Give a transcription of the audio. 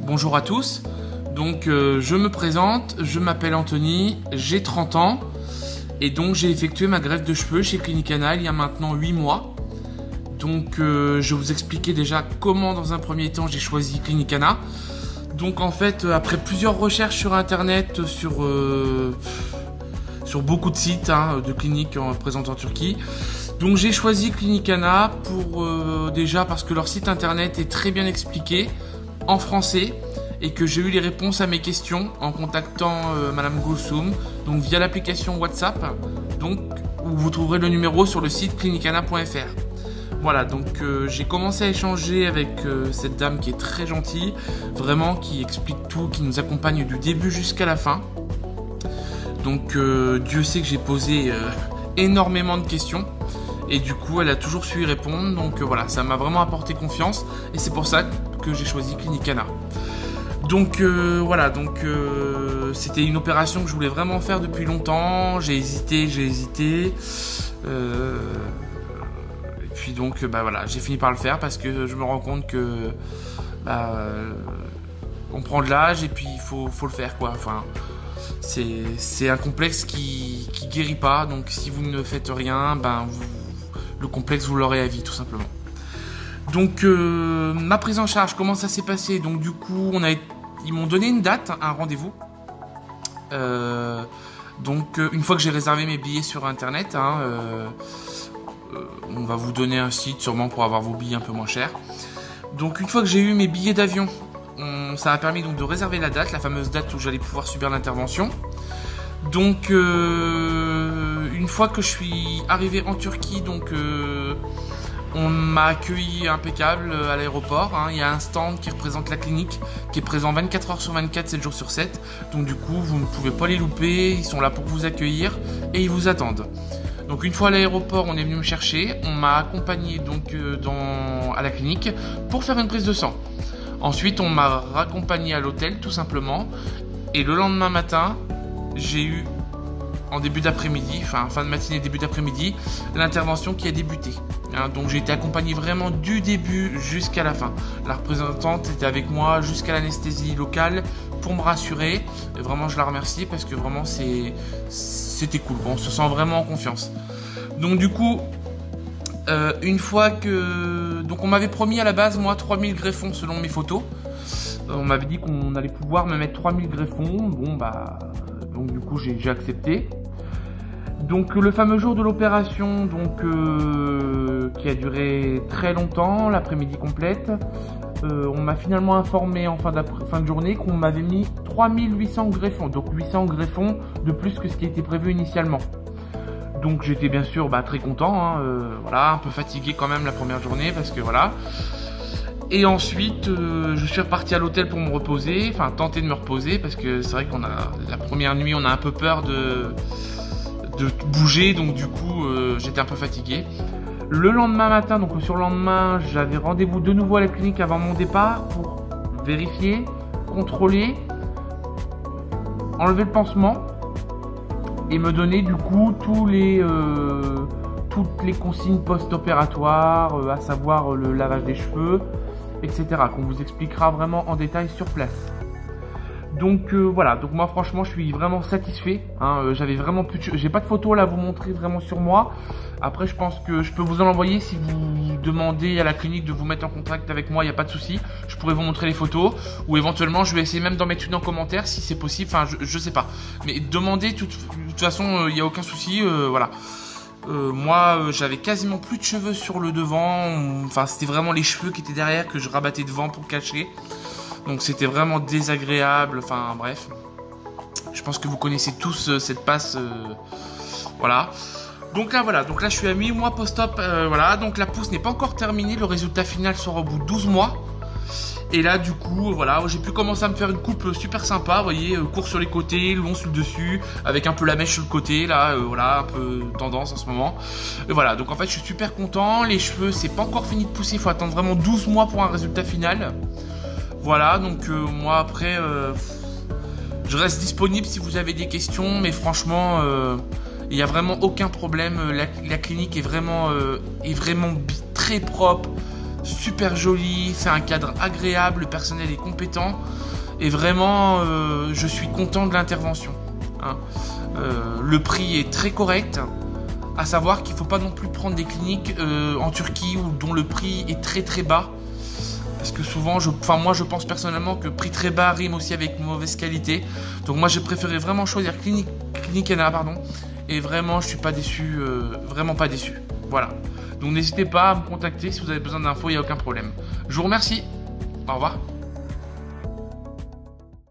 Bonjour à tous, donc je me présente, je m'appelle Anthony, j'ai 30 ans et donc j'ai effectué ma greffe de cheveux chez Clinicana il y a maintenant 8 mois. Donc je vais vous expliquer déjà comment dans un premier temps j'ai choisi Clinicana. Donc en fait après plusieurs recherches sur internet, sur beaucoup de sites de cliniques présentes en Turquie, donc j'ai choisi Clinicana pour déjà parce que leur site internet est très bien expliqué en français et que j'ai eu les réponses à mes questions en contactant Madame Gulsum, donc via l'application WhatsApp, donc où vous trouverez le numéro sur le site clinicana.fr. Voilà, donc j'ai commencé à échanger avec cette dame qui est très gentille, vraiment qui explique tout, qui nous accompagne du début jusqu'à la fin. Donc Dieu sait que j'ai posé énormément de questions et du coup elle a toujours su y répondre, donc voilà, ça m'a vraiment apporté confiance et c'est pour ça que j'ai choisi Clinicana. Donc voilà, donc c'était une opération que je voulais vraiment faire depuis longtemps, j'ai hésité, et puis donc voilà, j'ai fini par le faire parce que je me rends compte que on prend de l'âge et puis il faut le faire quoi. Enfin, c'est un complexe qui guérit pas, donc si vous ne faites rien, le complexe vous l'aurez à vie tout simplement. Donc ma prise en charge, comment ça s'est passé? Donc du coup ils m'ont donné une date, un rendez-vous. Donc une fois que j'ai réservé mes billets sur internet, on va vous donner un site sûrement pour avoir vos billets un peu moins chers. Donc une fois que j'ai eu mes billets d'avion, ça a permis donc de réserver la date, la fameuse date où j'allais pouvoir subir l'intervention. Donc une fois que je suis arrivé en Turquie, donc on m'a accueilli impeccable à l'aéroport. Il y a un stand qui représente la clinique, qui est présent 24 h sur 24, 7 jours sur 7. Donc du coup, vous ne pouvez pas les louper, ils sont là pour vous accueillir et ils vous attendent. Donc une fois à l'aéroport, on est venu me chercher, on m'a accompagné donc à la clinique pour faire une prise de sang. Ensuite, on m'a raccompagné à l'hôtel tout simplement. Et le lendemain matin, j'ai eu en début d'après-midi, fin de matinée, début d'après-midi, l'intervention qui a débuté. Donc j'ai été accompagné vraiment du début jusqu'à la fin. La représentante était avec moi jusqu'à l'anesthésie locale pour me rassurer. Et vraiment je la remercie parce que vraiment c'était cool. Bon, on se sent vraiment en confiance. Donc du coup, une fois que... Donc on m'avait promis à la base, moi, 3000 greffons selon mes photos. On m'avait dit qu'on allait pouvoir me mettre 3000 greffons. Bon donc du coup j'ai accepté. Donc le fameux jour de l'opération, donc qui a duré très longtemps, l'après-midi complète, on m'a finalement informé en fin de journée qu'on m'avait mis 3800 greffons, donc 800 greffons de plus que ce qui était prévu initialement. Donc j'étais bien sûr très content, voilà, un peu fatigué quand même la première journée parce que voilà. Et ensuite, je suis reparti à l'hôtel pour me reposer, enfin tenter de me reposer parce que c'est vrai la première nuit on a un peu peur de bouger, donc du coup j'étais un peu fatigué. Le lendemain matin, donc le surlendemain, j'avais rendez-vous de nouveau à la clinique avant mon départ pour vérifier, contrôler, enlever le pansement et me donner du coup toutes les consignes post-opératoires, à savoir le lavage des cheveux, etc. qu'on vous expliquera vraiment en détail sur place. Donc voilà, donc moi franchement je suis vraiment satisfait, j'avais vraiment j'ai pas de photos là à vous montrer vraiment sur moi. Après je pense que je peux vous en envoyer si vous demandez à la clinique de vous mettre en contact avec moi, il n'y a pas de souci. Je pourrais vous montrer les photos ou éventuellement je vais essayer même d'en mettre une en commentaire si c'est possible, enfin je sais pas. Mais demandez, de toute façon il n'y a aucun souci, voilà. Moi j'avais quasiment plus de cheveux sur le devant, enfin c'était vraiment les cheveux qui étaient derrière que je rabattais devant pour cacher. Donc c'était vraiment désagréable, enfin bref. Je pense que vous connaissez tous cette passe, voilà. Donc là voilà, donc là je suis à 8 mois post-op, voilà. Donc la pousse n'est pas encore terminée, le résultat final sera au bout de 12 mois. Et là du coup, voilà, j'ai pu commencer à me faire une coupe super sympa, vous voyez, court sur les côtés, long sur le dessus, avec un peu la mèche sur le côté, là, voilà, un peu tendance en ce moment. Et voilà, donc en fait je suis super content, les cheveux c'est pas encore fini de pousser, il faut attendre vraiment 12 mois pour un résultat final. Voilà, donc moi après, je reste disponible si vous avez des questions, mais franchement, il n'y a vraiment aucun problème. La clinique est vraiment très propre, super joli, c'est un cadre agréable, le personnel est compétent et vraiment je suis content de l'intervention. Hein. Le prix est très correct, à savoir qu'il ne faut pas non plus prendre des cliniques en Turquie dont le prix est très très bas. Parce que souvent, moi je pense personnellement que prix très bas rime aussi avec mauvaise qualité. Donc moi j'ai préféré vraiment choisir Cliniquena, pardon. Et vraiment je suis pas déçu, vraiment pas déçu. Voilà. Donc n'hésitez pas à me contacter si vous avez besoin d'infos, il n'y a aucun problème. Je vous remercie. Au revoir.